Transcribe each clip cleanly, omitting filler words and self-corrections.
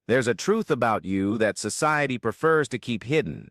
There's a truth about you that society prefers to keep hidden.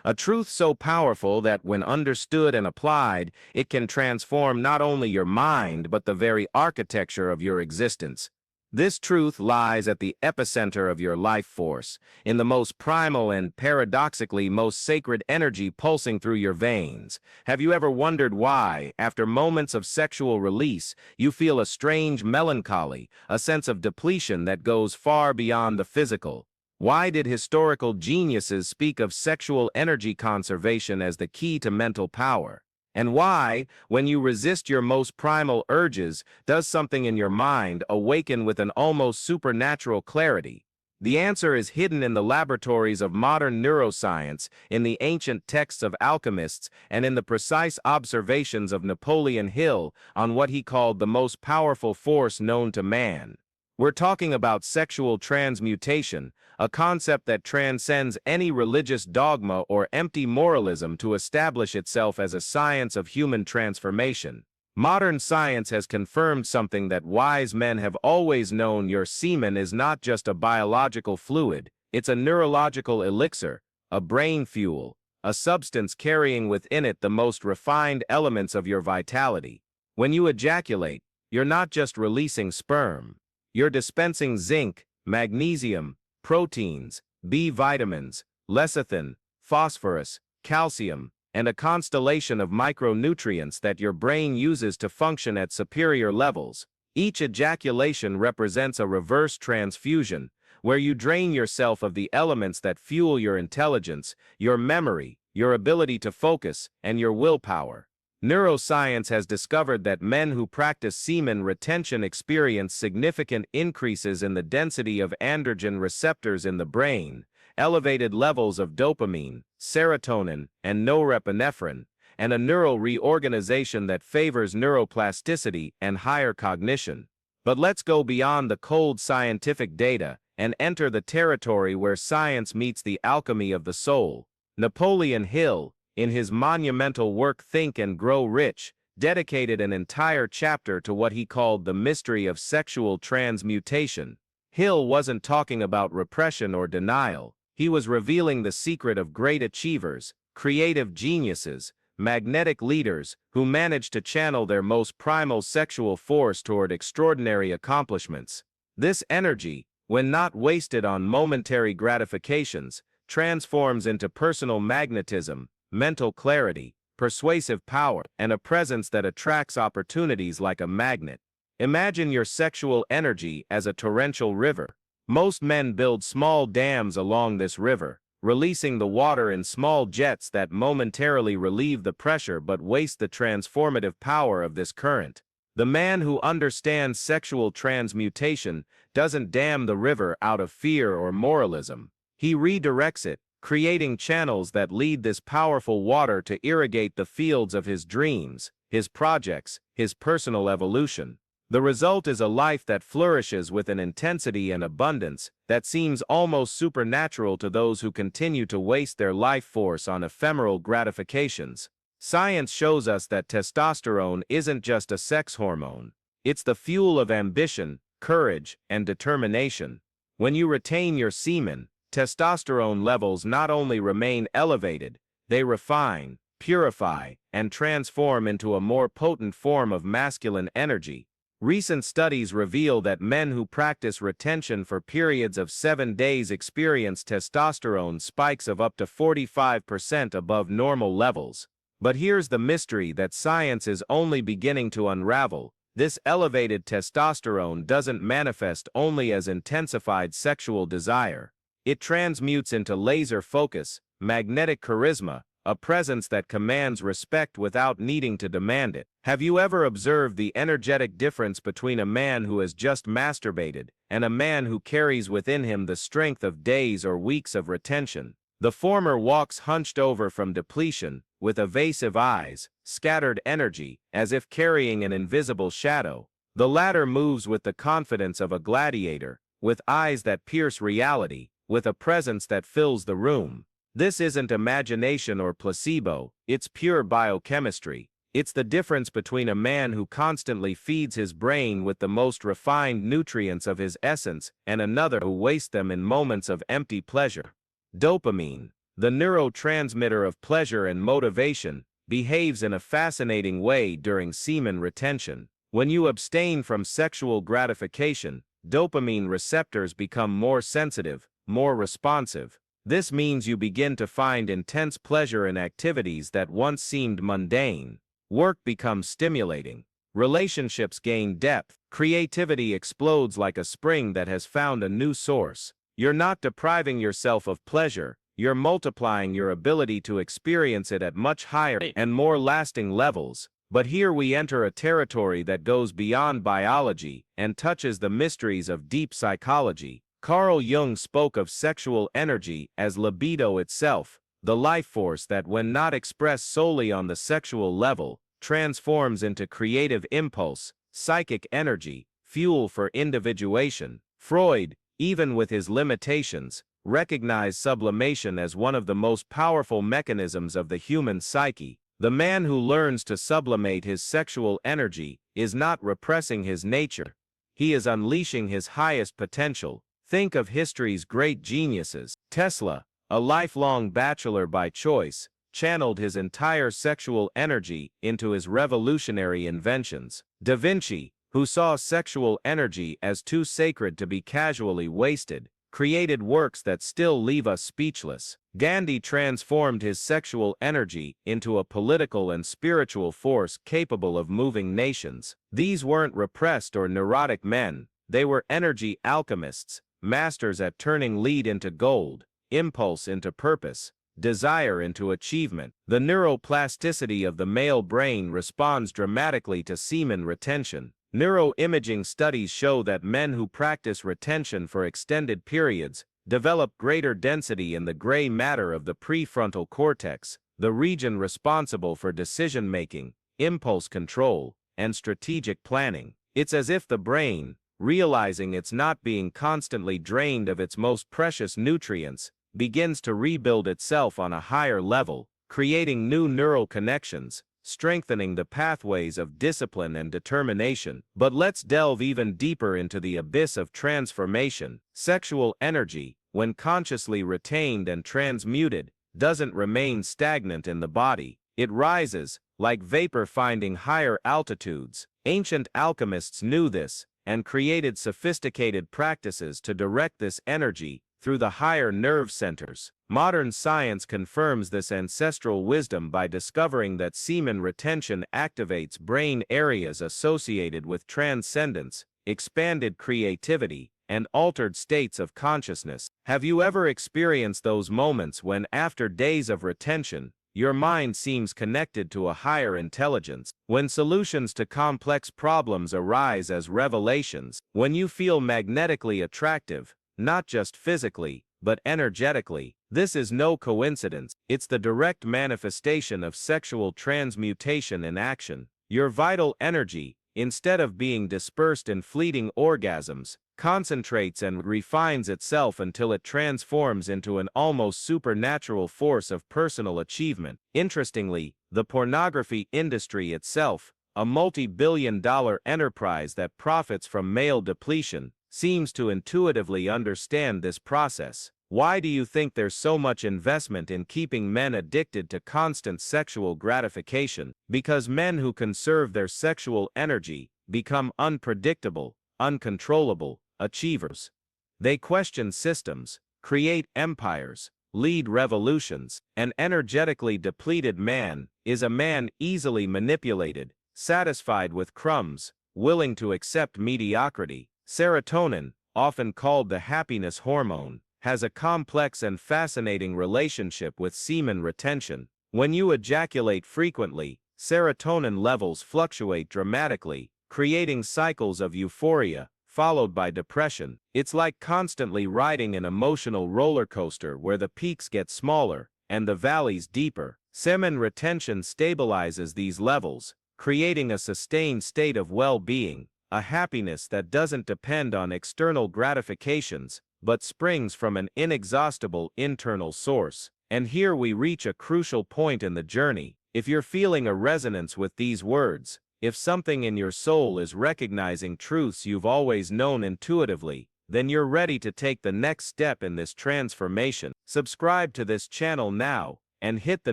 A truth so powerful that when understood and applied, it can transform not only your mind but the very architecture of your existence. This truth lies at the epicenter of your life force, in the most primal and paradoxically most sacred energy pulsing through your veins. Have you ever wondered why, after moments of sexual release, you feel a strange melancholy, a sense of depletion that goes far beyond the physical? Why did historical geniuses speak of sexual energy conservation as the key to mental power? And why, when you resist your most primal urges, does something in your mind awaken with an almost supernatural clarity? The answer is hidden in the laboratories of modern neuroscience, in the ancient texts of alchemists, and in the precise observations of Napoleon Hill on what he called the most powerful force known to man. We're talking about sexual transmutation, a concept that transcends any religious dogma or empty moralism to establish itself as a science of human transformation. Modern science has confirmed something that wise men have always known: your semen is not just a biological fluid, it's a neurological elixir, a brain fuel, a substance carrying within it the most refined elements of your vitality. When you ejaculate, you're not just releasing sperm. You're dispensing zinc, magnesium, proteins, B vitamins, lecithin, phosphorus, calcium, and a constellation of micronutrients that your brain uses to function at superior levels. Each ejaculation represents a reverse transfusion, where you drain yourself of the elements that fuel your intelligence, your memory, your ability to focus, and your willpower. Neuroscience has discovered that men who practice semen retention experience significant increases in the density of androgen receptors in the brain, elevated levels of dopamine, serotonin, and norepinephrine, and a neural reorganization that favors neuroplasticity and higher cognition. But let's go beyond the cold scientific data and enter the territory where science meets the alchemy of the soul. Napoleon Hill, in his monumental work Think and Grow Rich, dedicated an entire chapter to what he called the mystery of sexual transmutation. Hill wasn't talking about repression or denial. He was revealing the secret of great achievers, creative geniuses, magnetic leaders who managed to channel their most primal sexual force toward extraordinary accomplishments. This energy, when not wasted on momentary gratifications, transforms into personal magnetism, mental clarity, persuasive power, and a presence that attracts opportunities like a magnet. Imagine your sexual energy as a torrential river. Most men build small dams along this river, releasing the water in small jets that momentarily relieve the pressure but waste the transformative power of this current. The man who understands sexual transmutation doesn't dam the river out of fear or moralism. He redirects it, creating channels that lead this powerful water to irrigate the fields of his dreams, his projects, his personal evolution. The result is a life that flourishes with an intensity and abundance that seems almost supernatural to those who continue to waste their life force on ephemeral gratifications. Science shows us that testosterone isn't just a sex hormone. It's the fuel of ambition, courage, and determination. When you retain your semen, testosterone levels not only remain elevated, they refine, purify, and transform into a more potent form of masculine energy. Recent studies reveal that men who practice retention for periods of 7 days experience testosterone spikes of up to 45% above normal levels. But here's the mystery that science is only beginning to unravel. This elevated testosterone doesn't manifest only as intensified sexual desire. It transmutes into laser focus, magnetic charisma, a presence that commands respect without needing to demand it. Have you ever observed the energetic difference between a man who has just masturbated and a man who carries within him the strength of days or weeks of retention? The former walks hunched over from depletion, with evasive eyes, scattered energy, as if carrying an invisible shadow. The latter moves with the confidence of a gladiator, with eyes that pierce reality, with a presence that fills the room. This isn't imagination or placebo, it's pure biochemistry. It's the difference between a man who constantly feeds his brain with the most refined nutrients of his essence and another who wastes them in moments of empty pleasure. Dopamine, the neurotransmitter of pleasure and motivation, behaves in a fascinating way during semen retention. When you abstain from sexual gratification, dopamine receptors become more sensitive, more responsive. This means you begin to find intense pleasure in activities that once seemed mundane. Work becomes stimulating. Relationships gain depth. Creativity explodes like a spring that has found a new source. You're not depriving yourself of pleasure, you're multiplying your ability to experience it at much higher and more lasting levels. But here we enter a territory that goes beyond biology and touches the mysteries of deep psychology. Carl Jung spoke of sexual energy as libido itself, the life force that, when not expressed solely on the sexual level, transforms into creative impulse, psychic energy, fuel for individuation. Freud, even with his limitations, recognized sublimation as one of the most powerful mechanisms of the human psyche. The man who learns to sublimate his sexual energy is not repressing his nature. He is unleashing his highest potential. Think of history's great geniuses. Tesla, a lifelong bachelor by choice, channeled his entire sexual energy into his revolutionary inventions. Da Vinci, who saw sexual energy as too sacred to be casually wasted, created works that still leave us speechless. Gandhi transformed his sexual energy into a political and spiritual force capable of moving nations. These weren't repressed or neurotic men, they were energy alchemists, masters at turning lead into gold, impulse into purpose, desire into achievement. The neuroplasticity of the male brain responds dramatically to semen retention. Neuroimaging studies show that men who practice retention for extended periods develop greater density in the gray matter of the prefrontal cortex, the region responsible for decision-making, impulse control, and strategic planning. It's as if the brain, realizing it's not being constantly drained of its most precious nutrients, begins to rebuild itself on a higher level, creating new neural connections, strengthening the pathways of discipline and determination. But let's delve even deeper into the abyss of transformation. Sexual energy, when consciously retained and transmuted, doesn't remain stagnant in the body. It rises, like vapor finding higher altitudes. Ancient alchemists knew this, and created sophisticated practices to direct this energy through the higher nerve centers. Modern science confirms this ancestral wisdom by discovering that semen retention activates brain areas associated with transcendence, expanded creativity, and altered states of consciousness. Have you ever experienced those moments when, after days of retention, your mind seems connected to a higher intelligence? When solutions to complex problems arise as revelations, when you feel magnetically attractive, not just physically, but energetically. This is no coincidence. It's the direct manifestation of sexual transmutation in action. Your vital energy, instead of being dispersed in fleeting orgasms, concentrates and refines itself until it transforms into an almost supernatural force of personal achievement. Interestingly, the pornography industry itself, a multi-billion-dollar enterprise that profits from male depletion, seems to intuitively understand this process. Why do you think there's so much investment in keeping men addicted to constant sexual gratification? Because men who conserve their sexual energy become unpredictable, uncontrollable achievers. They question systems, create empires, lead revolutions. An energetically depleted man is a man easily manipulated, satisfied with crumbs, willing to accept mediocrity. Serotonin, often called the happiness hormone, has a complex and fascinating relationship with semen retention. When you ejaculate frequently, serotonin levels fluctuate dramatically, creating cycles of euphoria, followed by depression. It's like constantly riding an emotional roller coaster where the peaks get smaller and the valleys deeper. Semen retention stabilizes these levels, creating a sustained state of well-being, a happiness that doesn't depend on external gratifications, but springs from an inexhaustible internal source. And here we reach a crucial point in the journey. If you're feeling a resonance with these words, if something in your soul is recognizing truths you've always known intuitively, then you're ready to take the next step in this transformation. Subscribe to this channel now and hit the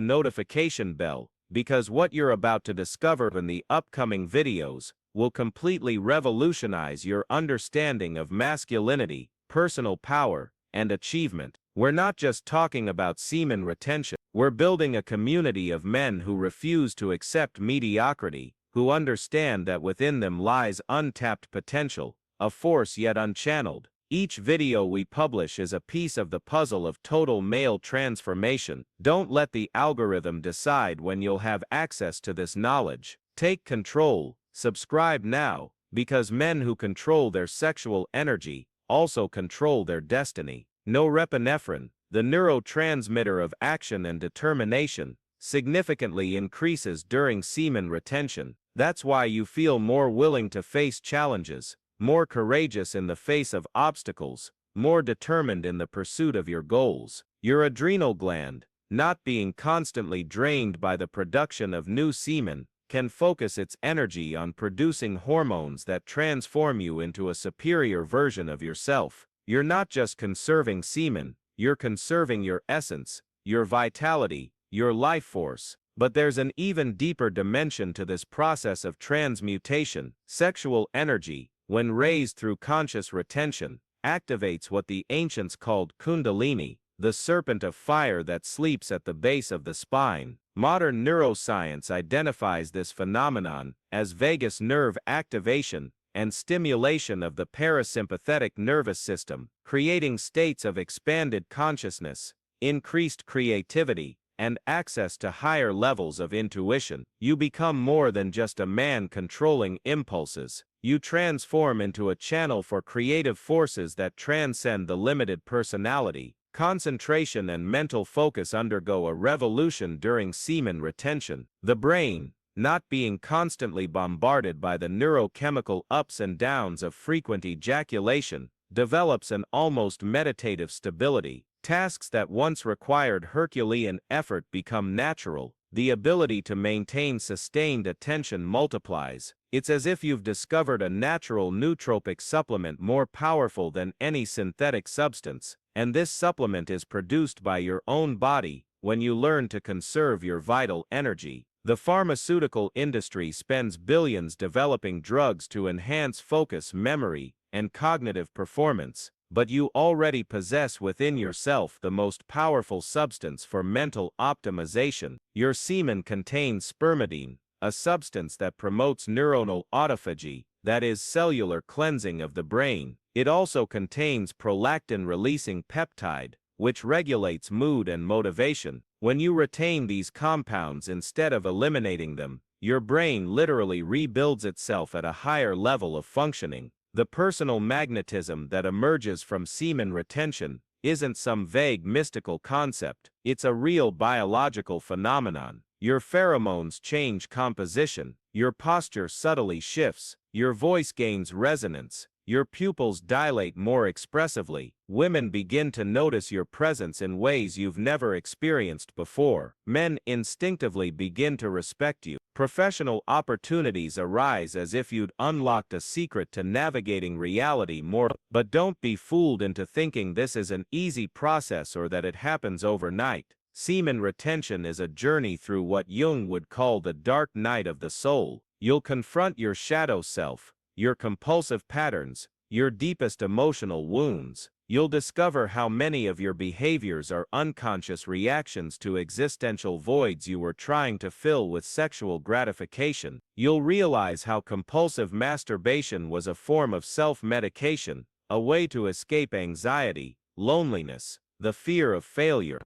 notification bell, because what you're about to discover in the upcoming videos will completely revolutionize your understanding of masculinity, personal power, and achievement. We're not just talking about semen retention. We're building a community of men who refuse to accept mediocrity, who understand that within them lies untapped potential, a force yet unchanneled. Each video we publish is a piece of the puzzle of total male transformation. Don't let the algorithm decide when you'll have access to this knowledge. Take control. Subscribe now, because men who control their sexual energy also control their destiny. Norepinephrine, the neurotransmitter of action and determination, significantly increases during semen retention. That's why you feel more willing to face challenges, more courageous in the face of obstacles, more determined in the pursuit of your goals. Your adrenal gland, not being constantly drained by the production of new semen, can focus its energy on producing hormones that transform you into a superior version of yourself. You're not just conserving semen, you're conserving your essence, your vitality, your life force. But there's an even deeper dimension to this process of transmutation. Sexual energy, when raised through conscious retention, activates what the ancients called kundalini, the serpent of fire that sleeps at the base of the spine. Modern neuroscience identifies this phenomenon as vagus nerve activation and stimulation of the parasympathetic nervous system, creating states of expanded consciousness, increased creativity, and access to higher levels of intuition. You become more than just a man controlling impulses. You transform into a channel for creative forces that transcend the limited personality. Concentration and mental focus undergo a revolution during semen retention. The brain, not being constantly bombarded by the neurochemical ups and downs of frequent ejaculation, develops an almost meditative stability. Tasks that once required Herculean effort become natural. The ability to maintain sustained attention multiplies. It's as if you've discovered a natural nootropic supplement more powerful than any synthetic substance, and this supplement is produced by your own body when you learn to conserve your vital energy. The pharmaceutical industry spends billions developing drugs to enhance focus, memory, and cognitive performance, but you already possess within yourself the most powerful substance for mental optimization. Your semen contains spermidine, a substance that promotes neuronal autophagy, that is, cellular cleansing of the brain. It also contains prolactin-releasing peptide, which regulates mood and motivation. When you retain these compounds instead of eliminating them, your brain literally rebuilds itself at a higher level of functioning. The personal magnetism that emerges from semen retention isn't some vague mystical concept. It's a real biological phenomenon. Your pheromones change composition, your posture subtly shifts, your voice gains resonance, your pupils dilate more expressively. Women begin to notice your presence in ways you've never experienced before. Men instinctively begin to respect you. Professional opportunities arise as if you'd unlocked a secret to navigating reality more. But don't be fooled into thinking this is an easy process or that it happens overnight. Semen retention is a journey through what Jung would call the dark night of the soul. You'll confront your shadow self, your compulsive patterns, your deepest emotional wounds. You'll discover how many of your behaviors are unconscious reactions to existential voids you were trying to fill with sexual gratification. You'll realize how compulsive masturbation was a form of self-medication, a way to escape anxiety, loneliness, the fear of failure.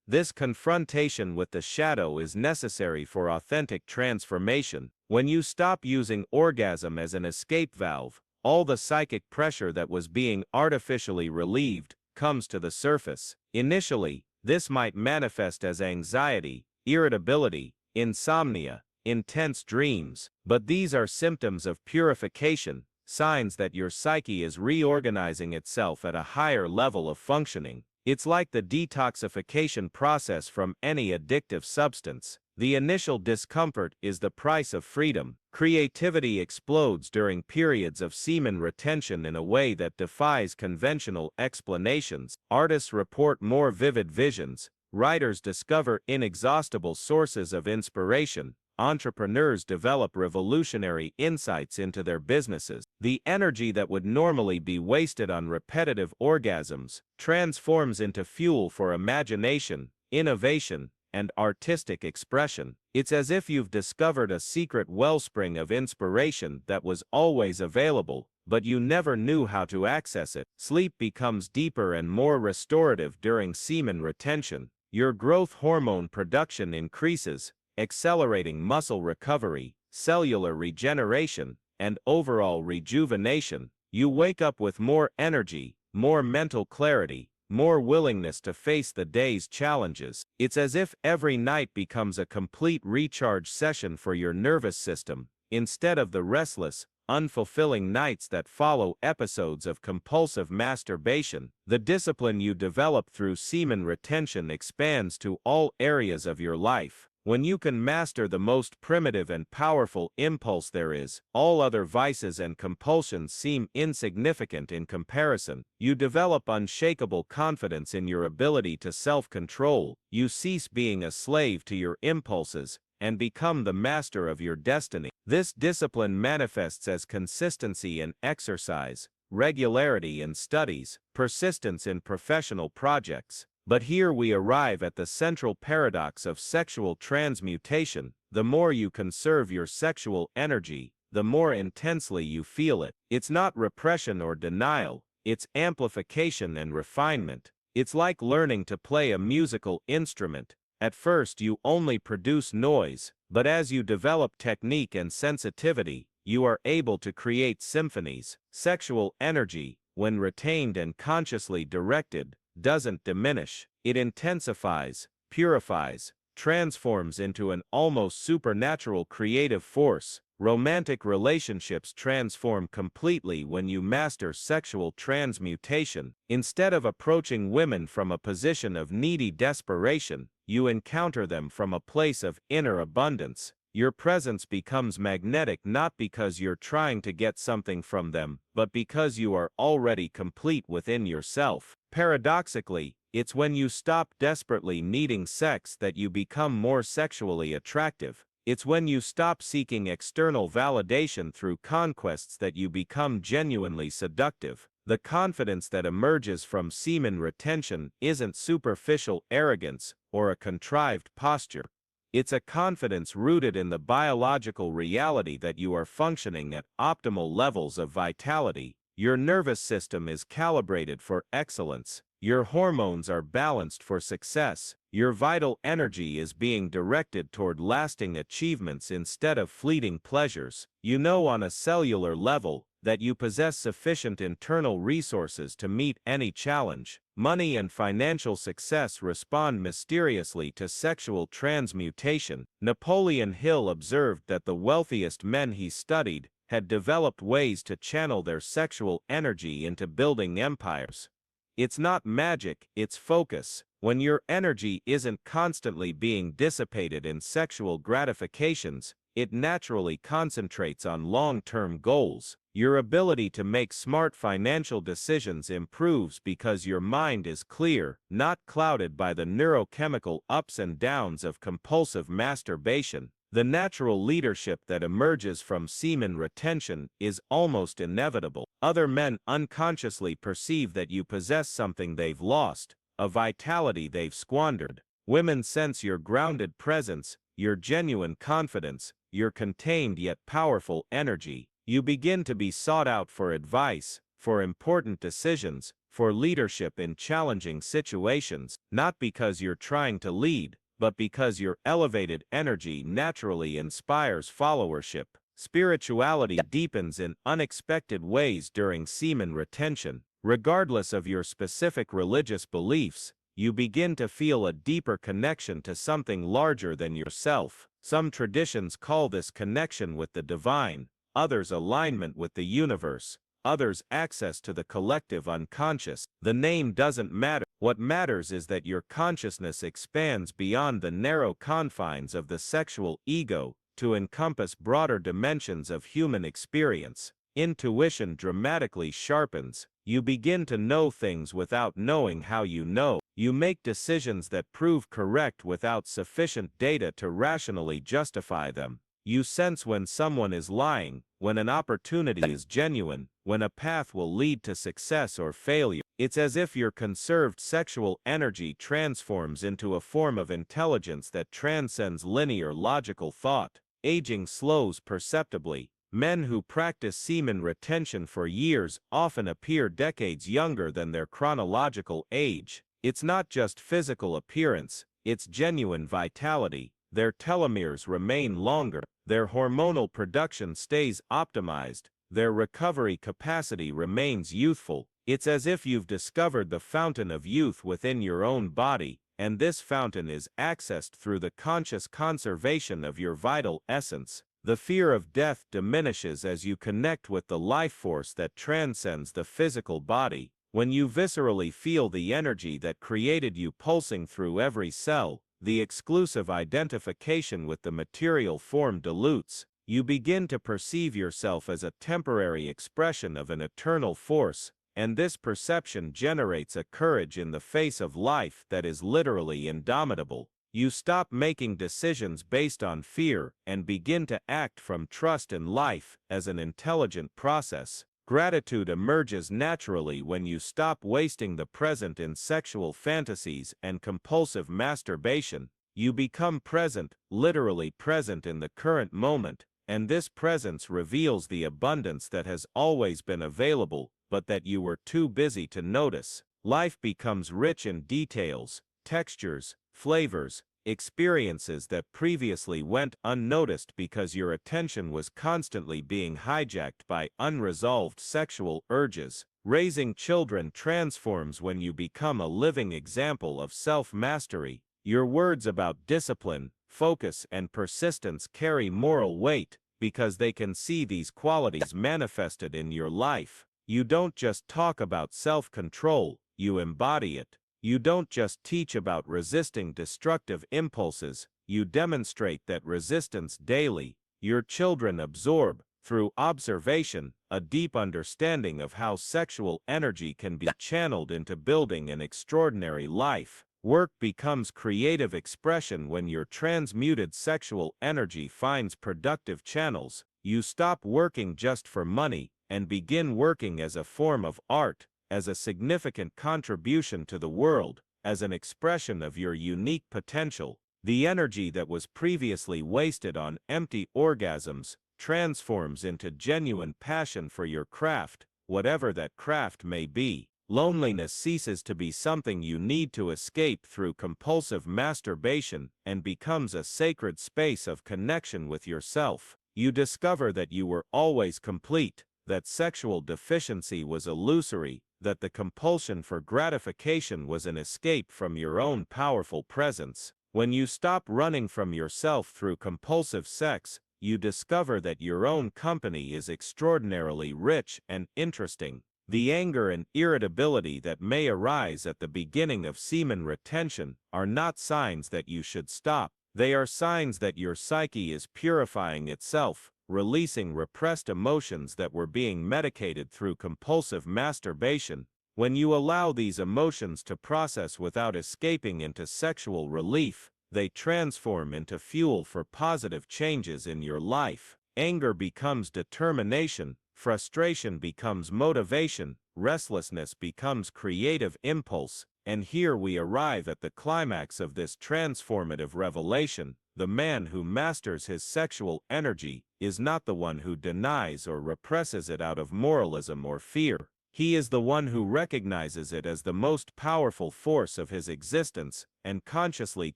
This confrontation with the shadow is necessary for authentic transformation. When you stop using orgasm as an escape valve, all the psychic pressure that was being artificially relieved comes to the surface. Initially, this might manifest as anxiety, irritability, insomnia, intense dreams, but these are symptoms of purification, signs that your psyche is reorganizing itself at a higher level of functioning. It's like the detoxification process from any addictive substance. The initial discomfort is the price of freedom. Creativity explodes during periods of semen retention in a way that defies conventional explanations. Artists report more vivid visions. Writers discover inexhaustible sources of inspiration. Entrepreneurs develop revolutionary insights into their businesses. The energy that would normally be wasted on repetitive orgasms transforms into fuel for imagination, innovation, and artistic expression. It's as if you've discovered a secret wellspring of inspiration that was always available, but you never knew how to access it. Sleep becomes deeper and more restorative during semen retention. Your growth hormone production increases, accelerating muscle recovery, cellular regeneration, and overall rejuvenation. You wake up with more energy, more mental clarity, more willingness to face the day's challenges. It's as if every night becomes a complete recharge session for your nervous system, instead of the restless, unfulfilling nights that follow episodes of compulsive masturbation. The discipline you develop through semen retention expands to all areas of your life. When you can master the most primitive and powerful impulse there is, all other vices and compulsions seem insignificant in comparison. You develop unshakable confidence in your ability to self-control. You cease being a slave to your impulses and become the master of your destiny. This discipline manifests as consistency in exercise, regularity in studies, persistence in professional projects. But here we arrive at the central paradox of sexual transmutation. The more you conserve your sexual energy, the more intensely you feel it. It's not repression or denial, it's amplification and refinement. It's like learning to play a musical instrument. At first you only produce noise, but as you develop technique and sensitivity, you are able to create symphonies. Sexual energy, when retained and consciously directed, doesn't diminish. It intensifies, purifies, transforms into an almost supernatural creative force. Romantic relationships transform completely when you master sexual transmutation. Instead of approaching women from a position of needy desperation, you encounter them from a place of inner abundance. Your presence becomes magnetic not because you're trying to get something from them, but because you are already complete within yourself. Paradoxically, it's when you stop desperately needing sex that you become more sexually attractive. It's when you stop seeking external validation through conquests that you become genuinely seductive. The confidence that emerges from semen retention isn't superficial arrogance or a contrived posture. It's a confidence rooted in the biological reality that you are functioning at optimal levels of vitality. Your nervous system is calibrated for excellence. Your hormones are balanced for success. Your vital energy is being directed toward lasting achievements instead of fleeting pleasures. You know on a cellular level that you possess sufficient internal resources to meet any challenge. Money and financial success respond mysteriously to sexual transmutation. Napoleon Hill observed that the wealthiest men he studied had developed ways to channel their sexual energy into building empires. It's not magic, it's focus. When your energy isn't constantly being dissipated in sexual gratifications, it naturally concentrates on long-term goals. Your ability to make smart financial decisions improves because your mind is clear, not clouded by the neurochemical ups and downs of compulsive masturbation. The natural leadership that emerges from semen retention is almost inevitable. Other men unconsciously perceive that you possess something they've lost, a vitality they've squandered. Women sense your grounded presence, your genuine confidence, your contained yet powerful energy. You begin to be sought out for advice, for important decisions, for leadership in challenging situations, not because you're trying to lead, but because your elevated energy naturally inspires followership. Spirituality deepens in unexpected ways during semen retention. Regardless of your specific religious beliefs, you begin to feel a deeper connection to something larger than yourself. Some traditions call this connection with the divine, others alignment with the universe, others access to the collective unconscious. The name doesn't matter. What matters is that your consciousness expands beyond the narrow confines of the sexual ego to encompass broader dimensions of human experience. Intuition dramatically sharpens. You begin to know things without knowing how you know. You make decisions that prove correct without sufficient data to rationally justify them. You sense when someone is lying, when an opportunity is genuine, when a path will lead to success or failure. It's as if your conserved sexual energy transforms into a form of intelligence that transcends linear logical thought. Aging slows perceptibly. Men who practice semen retention for years often appear decades younger than their chronological age. It's not just physical appearance, it's genuine vitality. Their telomeres remain longer, their hormonal production stays optimized, their recovery capacity remains youthful. It's as if you've discovered the fountain of youth within your own body, and this fountain is accessed through the conscious conservation of your vital essence. The fear of death diminishes as you connect with the life force that transcends the physical body. When you viscerally feel the energy that created you pulsing through every cell, the exclusive identification with the material form dilutes. You begin to perceive yourself as a temporary expression of an eternal force, and this perception generates a courage in the face of life that is literally indomitable. You stop making decisions based on fear and begin to act from trust in life as an intelligent process. Gratitude emerges naturally when you stop wasting the present in sexual fantasies and compulsive masturbation. You become present, literally present in the current moment, and this presence reveals the abundance that has always been available, but that you were too busy to notice. Life becomes rich in details, textures, flavors, experiences that previously went unnoticed because your attention was constantly being hijacked by unresolved sexual urges. Raising children transforms when you become a living example of self-mastery. Your words about discipline, focus, and persistence carry moral weight because they can see these qualities manifested in your life. You don't just talk about self-control, you embody it. You don't just teach about resisting destructive impulses, you demonstrate that resistance daily. Your children absorb, through observation, a deep understanding of how sexual energy can be channeled into building an extraordinary life. Work becomes creative expression when your transmuted sexual energy finds productive channels. You stop working just for money and begin working as a form of art, as a significant contribution to the world, as an expression of your unique potential. The energy that was previously wasted on empty orgasms transforms into genuine passion for your craft, whatever that craft may be. Loneliness ceases to be something you need to escape through compulsive masturbation and becomes a sacred space of connection with yourself. You discover that you were always complete, that sexual deficiency was illusory, that the compulsion for gratification was an escape from your own powerful presence. When you stop running from yourself through compulsive sex, you discover that your own company is extraordinarily rich and interesting. The anger and irritability that may arise at the beginning of semen retention are not signs that you should stop. They are signs that your psyche is purifying itself, releasing repressed emotions that were being medicated through compulsive masturbation. When you allow these emotions to process without escaping into sexual relief, they transform into fuel for positive changes in your life. Anger becomes determination, frustration becomes motivation, restlessness becomes creative impulse, and here we arrive at the climax of this transformative revelation. The man who masters his sexual energy is not the one who denies or represses it out of moralism or fear. He is the one who recognizes it as the most powerful force of his existence and consciously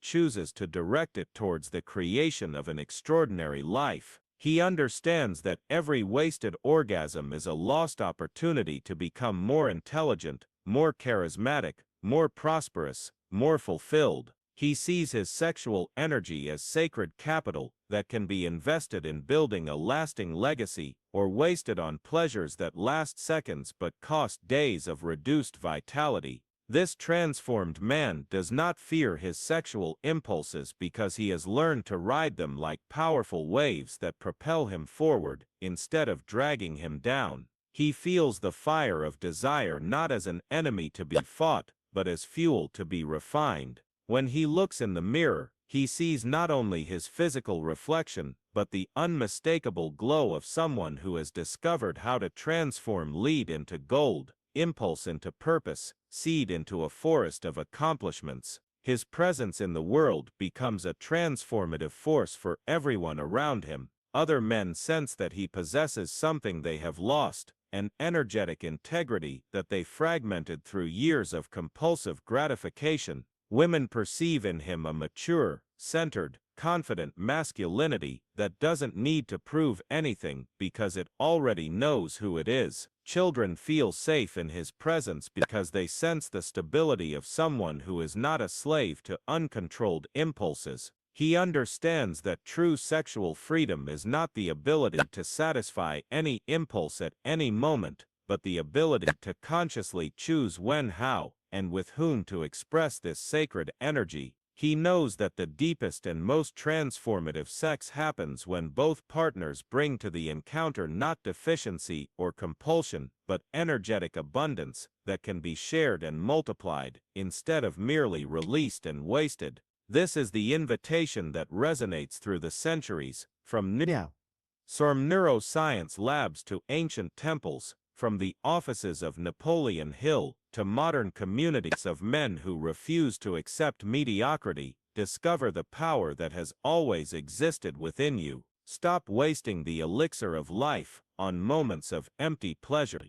chooses to direct it towards the creation of an extraordinary life. He understands that every wasted orgasm is a lost opportunity to become more intelligent, more charismatic, more prosperous, more fulfilled. He sees his sexual energy as sacred capital that can be invested in building a lasting legacy or wasted on pleasures that last seconds but cost days of reduced vitality. This transformed man does not fear his sexual impulses because he has learned to ride them like powerful waves that propel him forward instead of dragging him down. He feels the fire of desire not as an enemy to be fought, but as fuel to be refined. When he looks in the mirror, he sees not only his physical reflection, but the unmistakable glow of someone who has discovered how to transform lead into gold, impulse into purpose, seed into a forest of accomplishments. His presence in the world becomes a transformative force for everyone around him. Other men sense that he possesses something they have lost, an energetic integrity that they fragmented through years of compulsive gratification. Women perceive in him a mature, centered, confident masculinity that doesn't need to prove anything because it already knows who it is. Children feel safe in his presence because they sense the stability of someone who is not a slave to uncontrolled impulses. He understands that true sexual freedom is not the ability to satisfy any impulse at any moment, but the ability to consciously choose when, how, and with whom to express this sacred energy. He knows that the deepest and most transformative sex happens when both partners bring to the encounter not deficiency or compulsion, but energetic abundance that can be shared and multiplied, instead of merely released and wasted. This is the invitation that resonates through the centuries, from neuroscience labs to ancient temples, from the offices of Napoleon Hill to modern communities of men who refuse to accept mediocrity. Discover the power that has always existed within you. Stop wasting the elixir of life on moments of empty pleasure.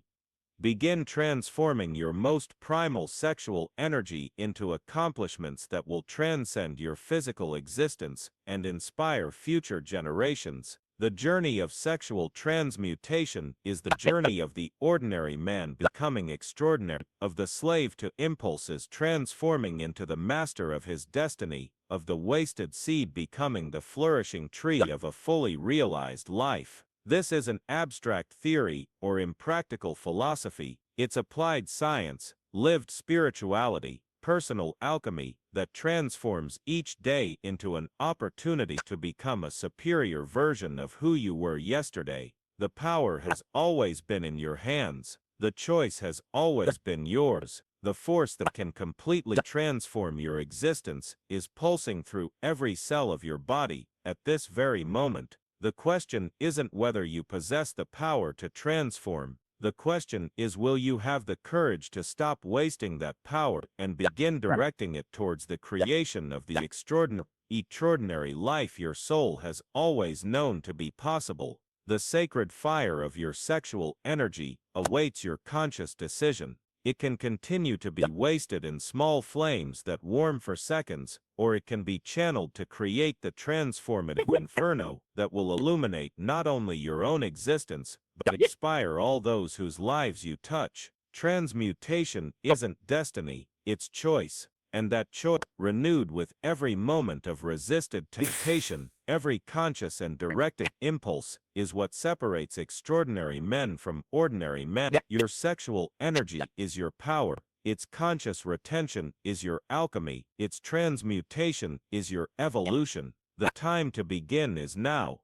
Begin transforming your most primal sexual energy into accomplishments that will transcend your physical existence and inspire future generations. The journey of sexual transmutation is the journey of the ordinary man becoming extraordinary, of the slave to impulses transforming into the master of his destiny, of the wasted seed becoming the flourishing tree of a fully realized life. This isn't abstract theory or impractical philosophy, it's applied science, lived spirituality, personal alchemy that transforms each day into an opportunity to become a superior version of who you were yesterday. The power has always been in your hands. The choice has always been yours. The force that can completely transform your existence is pulsing through every cell of your body at this very moment. The question isn't whether you possess the power to transform. The question is, will you have the courage to stop wasting that power and begin directing it towards the creation of the extraordinary life your soul has always known to be possible? The sacred fire of your sexual energy awaits your conscious decision. It can continue to be wasted in small flames that warm for seconds, or it can be channeled to create the transformative inferno that will illuminate not only your own existence, but inspire all those whose lives you touch. Transmutation isn't destiny, it's choice. And that choice, renewed with every moment of resisted temptation, every conscious and directed impulse, is what separates extraordinary men from ordinary men. Your sexual energy is your power. Its conscious retention is your alchemy. Its transmutation is your evolution. The time to begin is now.